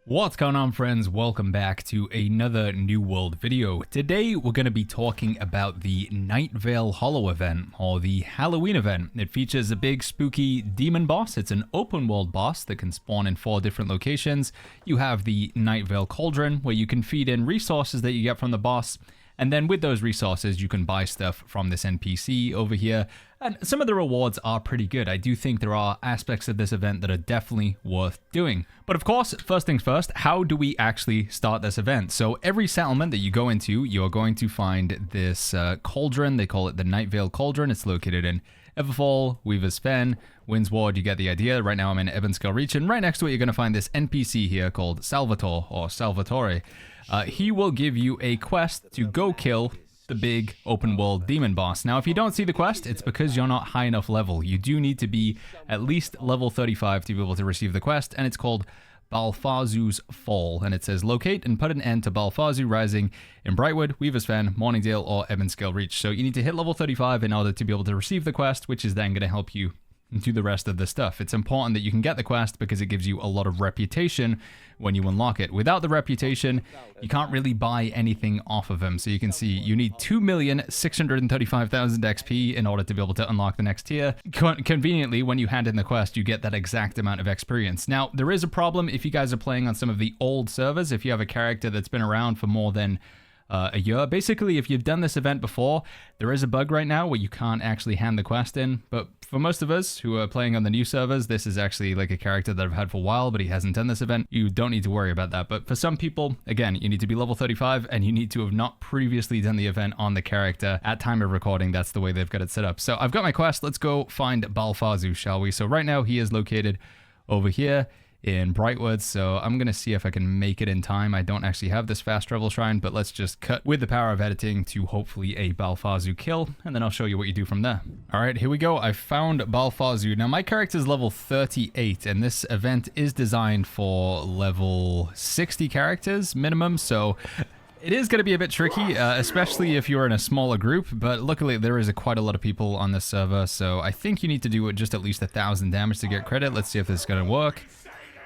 What's going on, friends? Welcome back to another New World video. Today we're going to be talking about the Night Vale Hollow event, or the Halloween event. It features a big spooky demon boss. It's an open world boss that can spawn in 4 different locations. You have the Night Vale Cauldron, where you can feed in resources that you get from the boss. And then with those resources, you can buy stuff from this NPC over here. And some of the rewards are pretty good. I do think there are aspects of this event that are definitely worth doing. But of course, first things first, how do we actually start this event? So every settlement that you go into, you're going to find this cauldron. They call it the Night Vale Cauldron. It's located in Everfall, Weaver's Fen, Windsward. You get the idea. Right now I'm in Ebonskull Reach, and right next to it you're going to find this NPC here called Salvatore, or Salvatore. He will give you a quest to go kill the big open world demon boss. Now, if you don't see the quest, it's because you're not high enough level. You do need to be at least level 35 to be able to receive the quest, and it's called Balfazu's Fall, and it says locate and put an end to Balfazu Rising in Brightwood, Weaver's Fen, Morningdale, or Ebonskull Reach. So you need to hit level 35 in order to be able to receive the quest, which is then going to help you do the rest of the stuff. It's important that you can get the quest because it gives you a lot of reputation when you unlock it. Without the reputation, you can't really buy anything off of them. So you can see you need 2,635,000 XP in order to be able to unlock the next tier. Conveniently, when you hand in the quest, you get that exact amount of experience. Now, there is a problem if you guys are playing on some of the old servers. If you have a character that's been around for more than a year. Basically, if you've done this event before, there is a bug right now where you can't actually hand the quest in. But for most of us who are playing on the new servers, this is actually like a character that I've had for a while, but he hasn't done this event. You don't need to worry about that. But for some people, again, you need to be level 35 and you need to have not previously done the event on the character at time of recording. That's the way they've got it set up. So I've got my quest. Let's go find Balfazu, shall we? So right now he is located over here in Brightwood, so I'm gonna see if I can make it in time. I don't actually have this fast travel shrine, but let's just cut with the power of editing to hopefully a Balfazu kill, and then I'll show you what you do from there. All right, here we go. I found Balfazu. Now my character is level 38, and this event is designed for level 60 characters minimum, so it is going to be a bit tricky, especially if you're in a smaller group, but luckily there is quite a lot of people on this server, so I think you need to do just at least 1,000 damage to get credit. Let's see if this is going to work.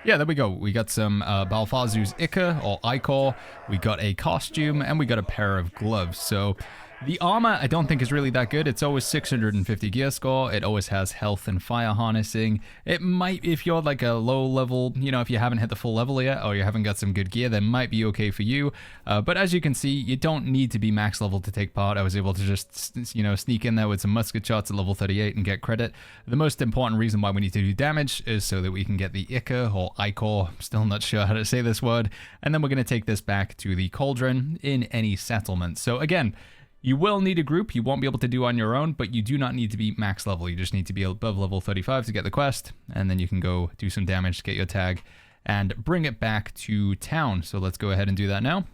Yeah, there we go. We got some Balfazu's Ichor, or Ichor. We got a costume, and we got a pair of gloves. So the armor, I don't think is really that good. It's always 650 gear score. It always has health and fire harnessing. It might, if you're like a low level, you know, if you haven't hit the full level yet, or you haven't got some good gear, that might be okay for you. But as you can see, you don't need to be max level to take part. I was able to just, you know, sneak in there with some musket shots at level 38 and get credit. The most important reason why we need to do damage is so that we can get the Ichor, or Ichor, still not sure how to say this word. And then we're going to take this back to the cauldron in any settlement. So again, you will need a group. You won't be able to do on your own, but you do not need to be max level. You just need to be above level 35 to get the quest, and then you can go do some damage to get your tag and bring it back to town. So let's go ahead and do that now.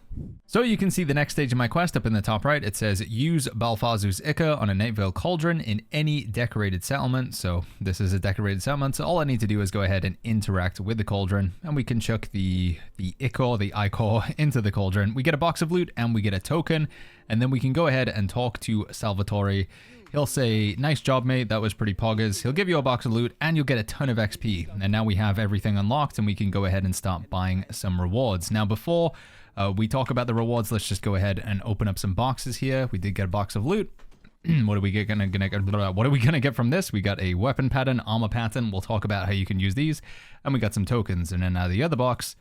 So you can see the next stage of my quest up in the top right. It says use Balfazu's Ichor on a Night Vale Cauldron in any decorated settlement. So this is a decorated settlement, so all I need to do is go ahead and interact with the cauldron, and we can chuck the Ichor into the cauldron. We get a box of loot and we get a token, and then we can go ahead and talk to Salvatore. He'll say, nice job, mate, that was pretty poggers. He'll give you a box of loot and you'll get a ton of XP. And now we have everything unlocked and we can go ahead and start buying some rewards. Now before we talk about the rewards, let's just go ahead and open up some boxes here. We did get a box of loot. What are we gonna get from this? We got a weapon pattern, armor pattern. We'll talk about how you can use these. And we got some tokens. And then the other box,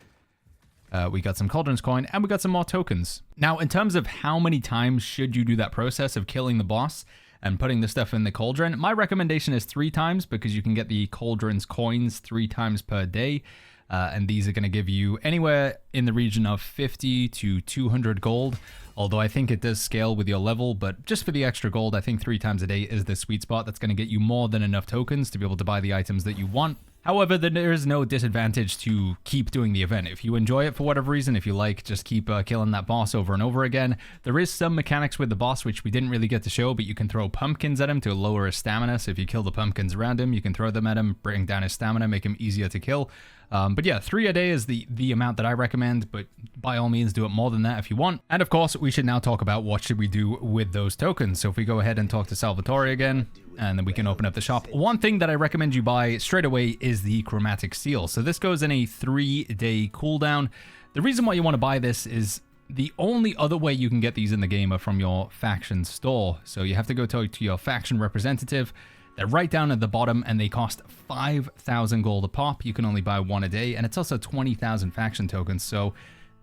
we got some Cauldron's coin, and we got some more tokens. Now, in terms of how many times should you do that process of killing the boss and putting the stuff in the cauldron, my recommendation is 3 times, because you can get the Cauldron's coins 3 times per day. And these are going to give you anywhere in the region of 50 to 200 gold, although I think it does scale with your level, but just for the extra gold, I think 3 times a day is the sweet spot. That's going to get you more than enough tokens to be able to buy the items that you want. However, there is no disadvantage to keep doing the event. If you enjoy it for whatever reason, if you like, just keep killing that boss over and over again. There is some mechanics with the boss which we didn't really get to show, but you can throw pumpkins at him to lower his stamina. So if you kill the pumpkins around him, you can throw them at him, bring down his stamina, make him easier to kill. But yeah, 3 a day is the amount that I recommend, but by all means do it more than that if you want. And of course, we should now talk about what should we do with those tokens. So if we go ahead and talk to Salvatore again, and then we can open up the shop. One thing that I recommend you buy straight away is the chromatic seal. So this goes in a 3-day cooldown. The reason why you want to buy this is the only other way you can get these in the game are from your faction store. So you have to go talk to your faction representative. They're right down at the bottom, and they cost 5,000 gold a pop. You can only buy 1 a day, and it's also 20,000 faction tokens. So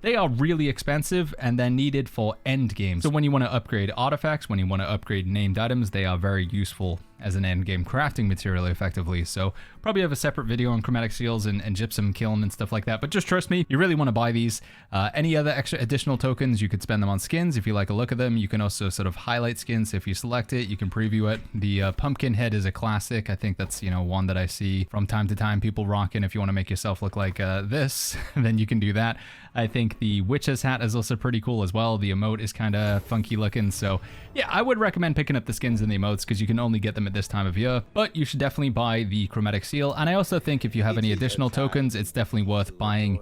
they are really expensive, and they're needed for end games. So when you want to upgrade artifacts, when you want to upgrade named items, they are very useful as an end game crafting material effectively. So probably have a separate video on chromatic seals and gypsum kiln and stuff like that. But just trust me, you really want to buy these. Any other extra additional tokens, you could spend them on skins if you like a look of them. You can also sort of highlight skins. If you select it, you can preview it. The pumpkin head is a classic. I think that's, you know, one that I see from time to time people rocking. If you want to make yourself look like this, then you can do that. I think the witch's hat is also pretty cool as well. The emote is kind of funky looking. So yeah, I would recommend picking up the skins and the emotes because you can only get them at this time of year, but you should definitely buy the chromatic seal. And I also think if you have any additional tokens, it's definitely worth buying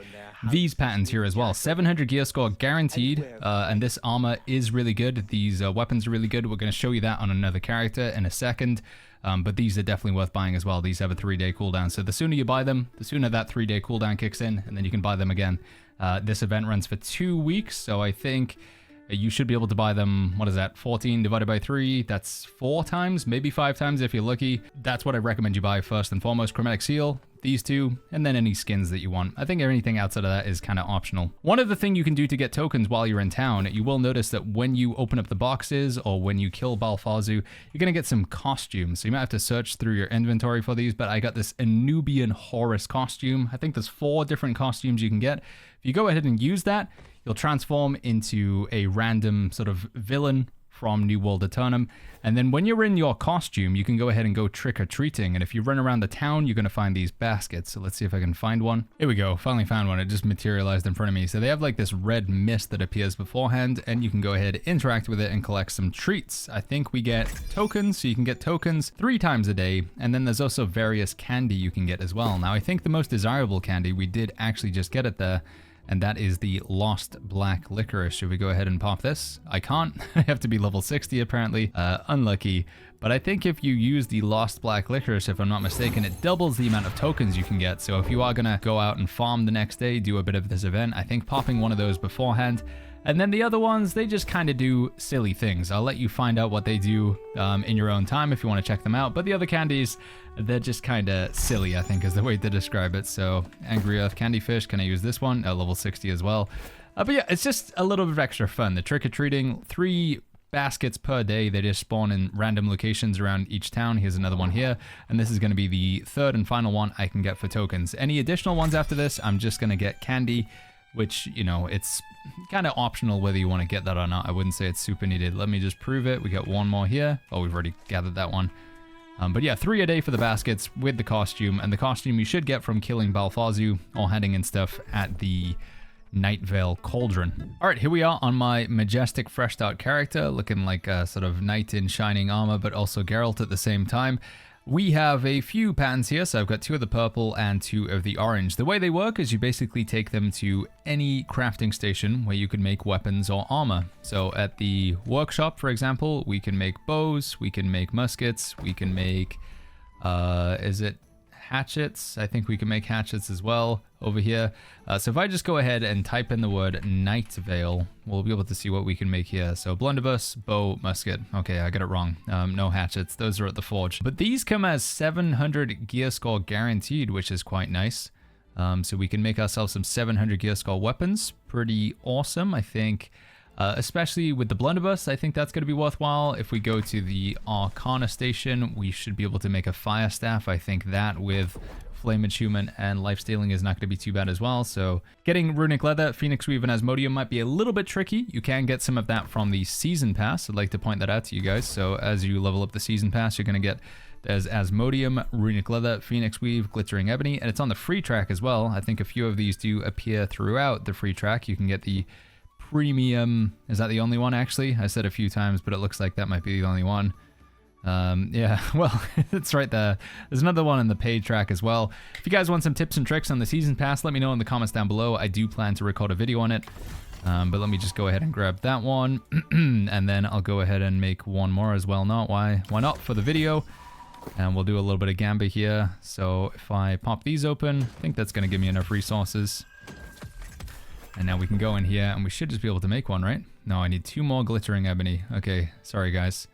these patterns here as well. 700 gear score guaranteed, and this armor is really good. These weapons are really good. We're going to show you that on another character in a second. But these are definitely worth buying as well. These have a 3-day cooldown. So the sooner you buy them, the sooner that 3-day cooldown kicks in, and then you can buy them again. This event runs for 2 weeks, so I think you should be able to buy them, what is that, 14 divided by 3, that's 4 times, maybe 5 times if you're lucky. That's what I recommend you buy first and foremost, chromatic seal, these two, and then any skins that you want. I think anything outside of that is kind of optional. One other thing you can do to get tokens while you're in town, you will notice that when you open up the boxes or when you kill Balfazu, you're going to get some costumes. So you might have to search through your inventory for these, but I got this Anubian Horus costume. I think there's 4 different costumes you can get. If you go ahead and use that, you'll transform into a random sort of villain from New World Aeternum. And then when you're in your costume, you can go ahead and go trick-or-treating. And if you run around the town, you're going to find these baskets. So let's see if I can find one. Here we go. Finally found one. It just materialized in front of me. So they have like this red mist that appears beforehand, and you can go ahead, interact with it, and collect some treats. I think we get tokens. So you can get tokens 3 times a day. And then there's also various candy you can get as well. Now, I think the most desirable candy, we did actually just get it there, and that is the Lost Black Licorice. Should we go ahead and pop this? I can't. I have to be level 60 apparently. Unlucky. But I think if you use the Lost Black Licorice, if I'm not mistaken, it doubles the amount of tokens you can get. So if you are going to go out and farm the next day, do a bit of this event, I think popping one of those beforehand. And then the other ones, they just kind of do silly things. I'll let you find out what they do in your own time if you want to check them out. But the other candies, they're just kind of silly, I think, is the way to describe it. So, Angry Earth Candy Fish, can I use this one? Level 60 as well. But yeah, it's just a little bit of extra fun. The trick-or-treating, 3 baskets per day. They just spawn in random locations around each town. Here's another one here. And this is going to be the 3rd and final one I can get for tokens. Any additional ones after this, I'm just going to get candy, which, you know, it's kind of optional whether you want to get that or not. I wouldn't say it's super needed. Let me just prove it. We got one more here. Oh, we've already gathered that one. But yeah, 3 a day for the baskets with the costume. And the costume you should get from killing Balfazu or handing in stuff at the Night Veil Cauldron. All right, here we are on my majestic fresh out character, looking like a sort of knight in shining armor, but also Geralt at the same time. We have a few patterns here, so I've got 2 of the purple and 2 of the orange. The way they work is you basically take them to any crafting station where you can make weapons or armor. So at the workshop, for example, we can make bows, we can make muskets, we can make, is it hatchets? I think we can make hatchets as well over here. So if I just go ahead and type in the word Night Veil, we'll be able to see what we can make here. So blunderbuss, bow, musket. Okay, I got it wrong. No hatchets. Those are at the forge. But these come as 700 gear score guaranteed, which is quite nice. So we can make ourselves some 700 gear score weapons. Pretty awesome, I think. Especially with the blunderbuss, I think that's going to be worthwhile. If we go to the Arcana station, we should be able to make a fire staff. I think that with flame attunement and life stealing is not going to be too bad as well. So getting runic leather, phoenix weave, and asmodium might be a little bit tricky. You can get some of that from the season pass. I'd like to point that out to you guys. So as you level up the season pass, you're going to get there's asmodium, runic leather, phoenix weave, glittering ebony, and it's on the free track as well. I think a few of these do appear throughout the free track. You can get the premium, is that the only one actually? I said a few times, but it looks like that might be the only one. Yeah, well, it's right there. There's another one in the paid track as well. If you guys want some tips and tricks on the season pass, let me know in the comments down below. I do plan to record a video on it. But let me just go ahead and grab that one. And then I'll go ahead and make one more as well. Why not for the video? And we'll do a little bit of Gamba here. So if I pop these open, I think that's going to give me enough resources. And now we can go in here and we should just be able to make one, right? No, I need 2 more glittering ebony. Okay, sorry guys.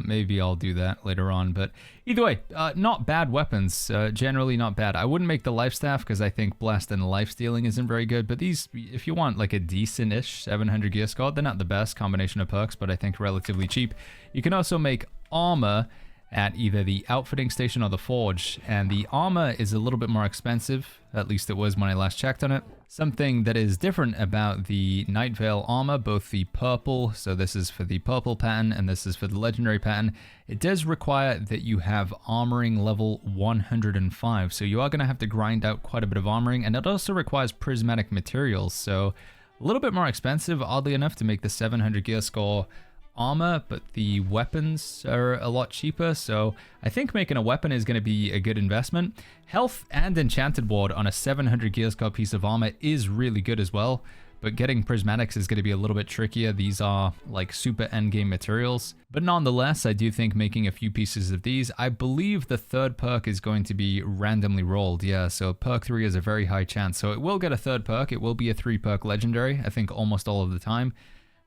Maybe I'll do that later on, but either way, not bad weapons, generally not bad. I wouldn't make the life staff because I think blessed and life stealing isn't very good, but these, if you want like a decent-ish 700 gear score, they're not the best combination of perks, but I think relatively cheap. You can also make armor at either the outfitting station or the forge, and the armor is a little bit more expensive, at least it was when I last checked on it. Something that is different about the Night Veil armor, both the purple, so this is for the purple pattern and this is for the legendary pattern, it does require that you have armoring level 105, so you are going to have to grind out quite a bit of armoring, and it also requires prismatic materials, so a little bit more expensive, oddly enough, to make the 700 gear score armor, but the weapons are a lot cheaper, so I think making a weapon is going to be a good investment. Health and enchanted ward on a 700 gear score piece of armor is really good as well, but getting prismatics is going to be a little bit trickier. These are like super endgame materials, but nonetheless, I do think making a few pieces of these, I believe the 3rd perk is going to be randomly rolled. Yeah, so perk 3 is a very high chance, so it will get a 3rd perk. It will be a 3 perk legendary, I think almost all of the time.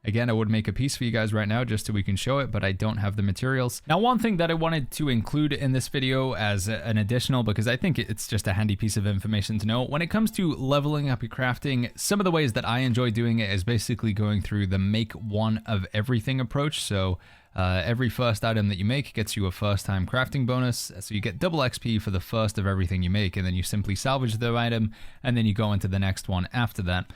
Again, I would make a piece for you guys right now just so we can show it, but I don't have the materials. Now, one thing that I wanted to include in this video as an additional, because I think it's just a handy piece of information to know, when it comes to leveling up your crafting, some of the ways that I enjoy doing it is basically going through the make one of everything approach. So every first item that you make gets you a first time crafting bonus. So you get double XP for the first of everything you make, and then you simply salvage the item, and then you go into the next one after that.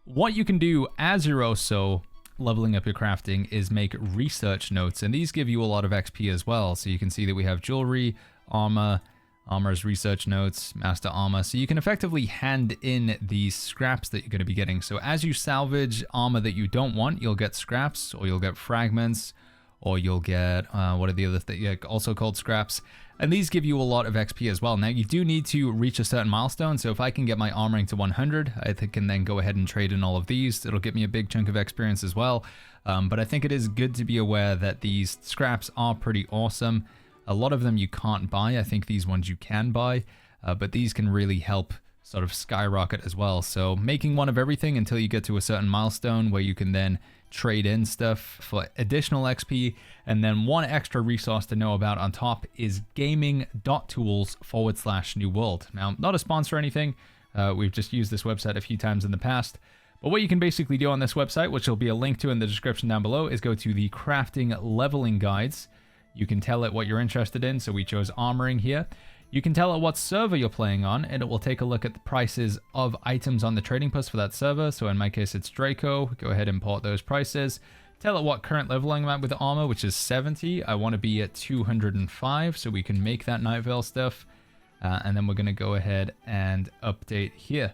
What you can do as you're also leveling up your crafting is make research notes, and these give you a lot of XP as well. So you can see that we have jewelry, armor's research notes, master armor, so you can effectively hand in these scraps that you're going to be getting. So as you salvage armor that you don't want, you'll get scraps, or you'll get fragments, or you'll get what are the other things, yeah, also called scraps, and these give you a lot of XP as well. Now you do need to reach a certain milestone, so if I can get my armoring to 100, I can then go ahead and trade in all of these. It'll get me a big chunk of experience as well, but I think it is good to be aware that these scraps are pretty awesome. A lot of them you can't buy. I think these ones you can buy, but these can really help sort of skyrocket as well. So making one of everything until you get to a certain milestone where you can then trade in stuff for additional XP. And then one extra resource to know about on top is gaming.tools/new world. Now, not a sponsor or anything. We've just used this website a few times in the past. But what you can basically do on this website, which will be a link to in the description down below, is go to the crafting leveling guides. You can tell it what you're interested in. So we chose armoring here. You can tell it what server you're playing on, and it will take a look at the prices of items on the trading post for that server. So in my case, it's Draco. Go ahead and import those prices. Tell it what current leveling I'm at with armor, which is 70. I want to be at 205, so we can make that Night Veil stuff. And then we're going to go ahead and update here.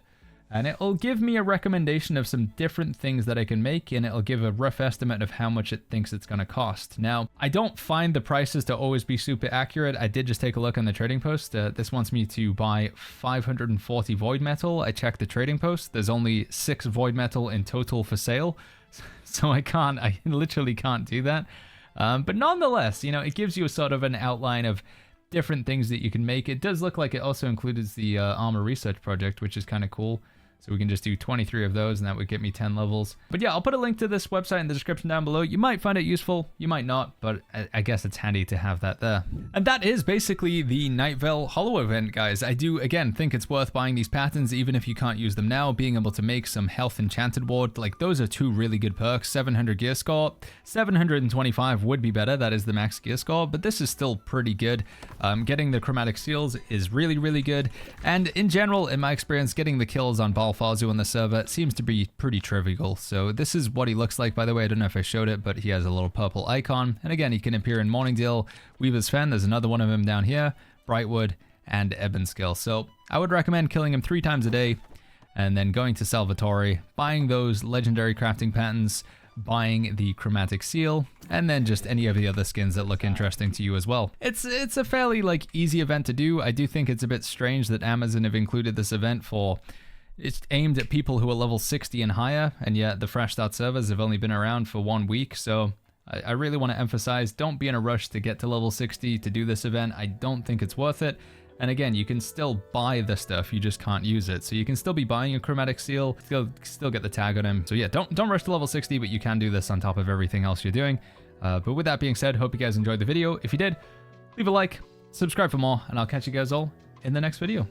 And it'll give me a recommendation of some different things that I can make, and it'll give a rough estimate of how much it thinks it's going to cost. Now, I don't find the prices to always be super accurate. I did just take a look on the trading post. This wants me to buy 540 void metal. I checked the trading post. There's only 6 void metal in total for sale, so I literally can't do that. But nonetheless, you know, it gives you a sort of an outline of different things that you can make. It does look like it also includes the armor research project, which is kind of cool. So we can just do 23 of those, and that would get me 10 levels. But yeah, I'll put a link to this website in the description down below. You might find it useful, you might not, but I guess it's handy to have that there. And that is basically the Night Veil Hollow event, guys. I do, again, think it's worth buying these patterns, even if you can't use them now. Being able to make some health enchanted ward, like those are 2 really good perks. 700 gear score, 725 would be better. That is the max gear score, but this is still pretty good. Getting the chromatic seals is really, really good. And in general, in my experience, getting the kills on Balfazu on the server seems to be pretty trivial. So this is what he looks like, by the way. I don't know if I showed it, but he has a little purple icon. And again, he can appear in Morningdale, Weaver's Fen. There's another one of him down here, Brightwood, and Ebonskill. So I would recommend killing him 3 times a day, and then going to Salvatore, buying those legendary crafting patterns, buying the chromatic seal, and then just any of the other skins that look interesting to you as well. It's a fairly like easy event to do. I do think it's a bit strange that Amazon have included this event for, it's aimed at people who are level 60 and higher, and yet the fresh start servers have only been around for 1 week, so I really want to emphasize, don't be in a rush to get to level 60 to do this event. I don't think it's worth it. And again, you can still buy the stuff, you just can't use it. So you can still be buying a chromatic seal, still get the tag on him. So yeah, don't rush to level 60, but you can do this on top of everything else you're doing. But with that being said, hope you guys enjoyed the video. If you did, leave a like, subscribe for more, and I'll catch you guys all in the next video.